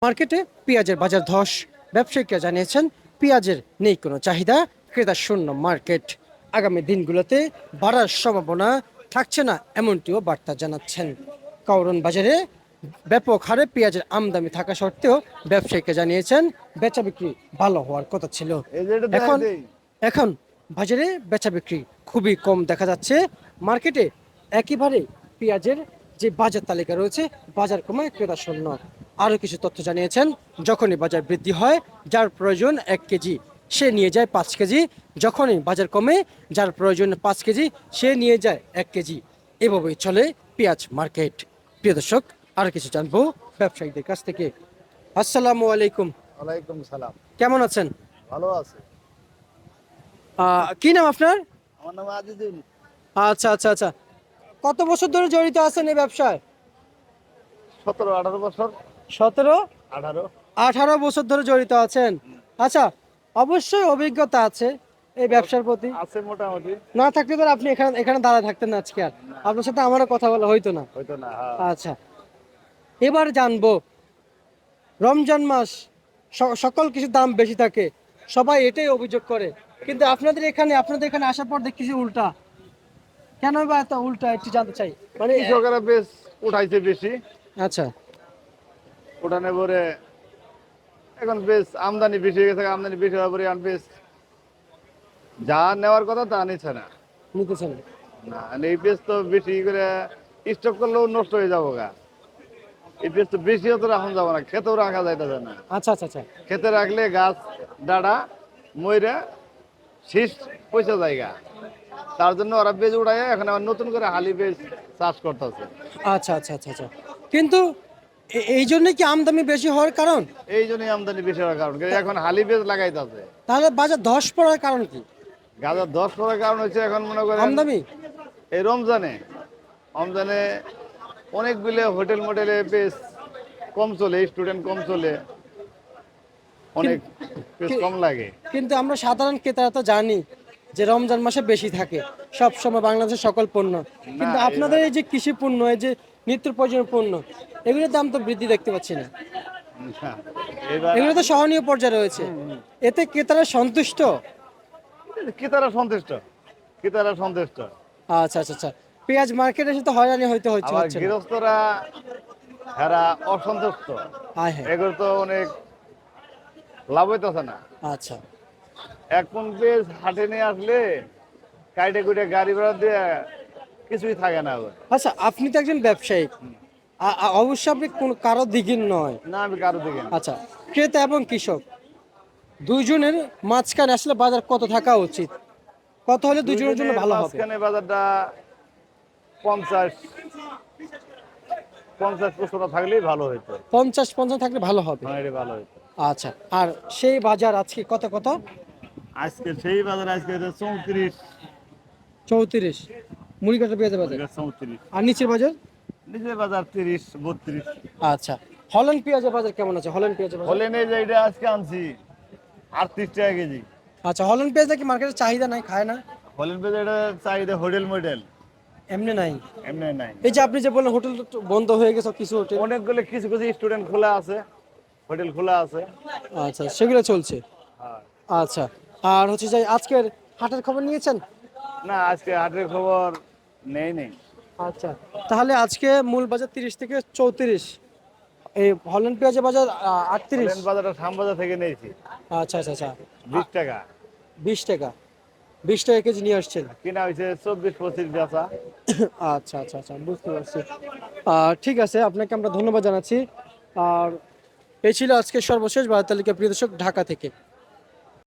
মার্কেটে পেঁয়াজের বাজার ধস। ব্যবসায়ীরা জানিয়েছেন পেঁয়াজের নেই কোনো চাহিদা, ক্রেতা শূন্য মার্কেট। আগামী দিনগুলোতে বাড়ার সম্ভাবনা থাকছে না এমনটিও বার্তা জানাচ্ছেন। কাউরন বাজারে ব্যাপক হারে পেঁয়াজের আমদানি থাকা সত্ত্বেও ব্যবসায়ীরা জানিয়েছেন বেচা বিক্রি ভালো হওয়ার কথা ছিল। এখন এখন বাজারে বেচা বিক্রি খুবই কম দেখা যাচ্ছে। মার্কেটে একেবারে পেঁয়াজের যে বাজার তালিকা রয়েছে বাজার কমায় ক্রেতা শূন্য। আরও কিছু তথ্য জানিয়েছেন যখনই বাজার বৃদ্ধি হয় যার প্রয়োজন 1 কেজি সে নিয়ে যায় 5 কেজি, যখনই বাজার কমে যার প্রয়োজন 5 কেজি সে নিয়ে যায় 1 কেজি। এভাবেই চলে পেঁয়াজ মার্কেট। প্রিয় দর্শক, আরও কিছু জানবো ব্যবসায়ীদের কাছ থেকে। আসসালামু আলাইকুম। ওয়ালাইকুম সালাম। কেমন আছেন? ভালো আছে। কি নাম আপনার? আমার নাম আজিজুল। আচ্ছা আচ্ছা আচ্ছা, কত বছর ধরে জড়িত আছেন এই ব্যবসায়? 17-18 বছর। 17 18। 18 বছর ধরে জড়িত আছেন। আচ্ছা, অবশ্যই অভিজ্ঞতা আছে এই ব্যবসার প্রতি। আছে মোটামুটি। না থাকলে তো আপনি এখানে এখানে দাঁড়ায় থাকতেন না আজকে, আর আপনার সাথে আমারও কথা বলা হইতো না। হয়তো না, হ্যাঁ। আচ্ছা, এবার জানবো, রমজান মাস সকল কিছুর দাম বেশি থাকে, সবাই এটাই অভিযোগ করে, কিন্তু আপনাদের এখানে আসার পর দেখতেছি উল্টা। কেন বা এত উল্টা একটু জানতে চাই। মানে কৃষকেরা বেশ উঠাইছে বেশি। আচ্ছা, উঠানে পরে এখন বেশ আমদানি বেশি হয়ে গেছে। আমদানি বেশি হওয়ার পরে এখন বেশ যা নেওয়ার কথা তা নিচ্ছে না। নিতেছেন? না, এই পেঁয়াজ তো বেশি করে স্টক করলেও নষ্ট হয়ে যাবো গা। এই পেঁয়াজ তো বেশিও তো রাখুন যাবো না, খেতেও রাখা যাইতেছে না। আচ্ছা আচ্ছা আচ্ছা। খেতে রাখলে গাছ ডাড়া ময়রা শীষ পয়সা জায়গা, তার জন্য ওরা বেজ উড়াই এখন আবার নতুন করে হালি বেজ চাষ করতেছে। আচ্ছা আচ্ছা আচ্ছা আচ্ছা, কিন্তু এই জন্য কি আমদানি বেশি হওয়ার কারণ? এই জন্যই আমদানি বেশি হওয়ার কারণ, এখন হালি বেজ লাগাইতেছে। তাহলে বাজার ধস পড়ার কারণ কি? গাজার 10 পড়ার কারণ হচ্ছে এখন মনে করেন আমদানি। এই রমজানে অনেকগুলো হোটেল মোটেলে বেশ কম চলে, স্টুডেন্ট কম চলে, অনেক বেশ কম লাগে। কিন্তু আমরা সাধারণ ক্রেতারা তো জানি যে রমজান মাসে বেশি থাকে সব সময় বাংলাদেশের সকল পণ্য, কিন্তু আপনাদের এই যে কৃষি পণ্য, এই যে নিত্য প্রয়োজনীয় পণ্য, এগুলোর দাম তো বৃদ্ধি দেখতে পাচ্ছি না। এবার এগুলো তো সহনীয় পর্যায়ে রয়েছে, এতে ক্রেতারা সন্তুষ্ট? ক্রেতারা সন্তুষ্ট, ক্রেতারা সন্তুষ্ট। আচ্ছা আচ্ছা আচ্ছা, পেঁয়াজ মার্কেটে এসে তো হয়রানি হইতে হচ্ছে আবার হচ্ছে না? গৃহস্থরা এরা অসন্তুষ্ট, হ্যাঁ হ্যাঁ। এগুলো তো অনেক লাভ হইতেছে না। আচ্ছা, এক মন পেঁয়াজ হাটে নিয়ে আসলে কাইটে কুইটে গাড়ি ভাড়া দিয়ে কিছুই থাকে না। আচ্ছা, আপনি তো একজন ব্যবসায়ী, অবশ্যই আপনি কোন কারো দিকের নয়। না, আমি কারো দিকে না। আচ্ছা, ক্রেতা এবং কৃষক দুইজনের মাঝখানে আসলে বাজার কত থাকা উচিত? কত হলে দুইজনের জন্য ভালো হবে? মাঝখানে বাজারটা 50 50 থাকলেই ভালো হইতো। 50-50 থাকলে ভালো হবে। হ্যাঁ, এটা ভালো হইতো। আচ্ছা, আর সেই বাজার আজকে কত কত? আজকে সেই বাজার আজকে 34। 34 মুড়ি কাটা পেঁয়াজের বাজার। 34 আর নিচের বাজার? নিজের বাজার 30-32। আচ্ছা, হল্যান্ড পেঁয়াজের বাজার কেমন আছে? হল্যান্ড পেঁয়াজের বাজার? হলে নেই যে এটা আজকে আনছি 38 টাকা কেজি। আচ্ছা, হল্যান্ড পেঁয়াজ কি মার্কেটে চাহিদা নাই, খায় না? হলেন পেঁয়াজ এটা চাহিদা হোটেল মডেল, এমনি নাই? এমনি নাই। এই যে আপনি যে বললেন হোটেল বন্ধ হয়ে গেছে কিছু হোটেল। অনেকগুলো কিছু কিছু স্টুডেন্ট খোলা আছে, হোটেল খোলা আছে। আচ্ছা, সেগুলো চলছে। হ্যাঁ। আচ্ছা, আর হচ্ছে যে আজকের হাটের খবর নিয়েছেন? না, আজকে হাটের খবর নেই। আচ্ছা, তাহলে আজকে মূল বাজার 30 থেকে 34, এই হল্যান্ড পেঁয়াজের বাজার 38। হলেন বাজারটা শ্যামবাজার থেকে নিয়েছি আচ্ছা আচ্ছা আচ্ছা, 20 টাকা। 20 টাকা, 20 টাকা কেজি নিয়ে আসছেন। কিনা হয়েছে 24-25 বেচা। আচ্ছা আচ্ছা আচ্ছা, বুঝতে পারছি। ঠিক আছে, আপনাকে আমরা ধন্যবাদ জানাচ্ছি। আর এই ছিল আজকে সর্বশেষ বাজার তালিকা, প্রিয় দর্শক, ঢাকা থেকে।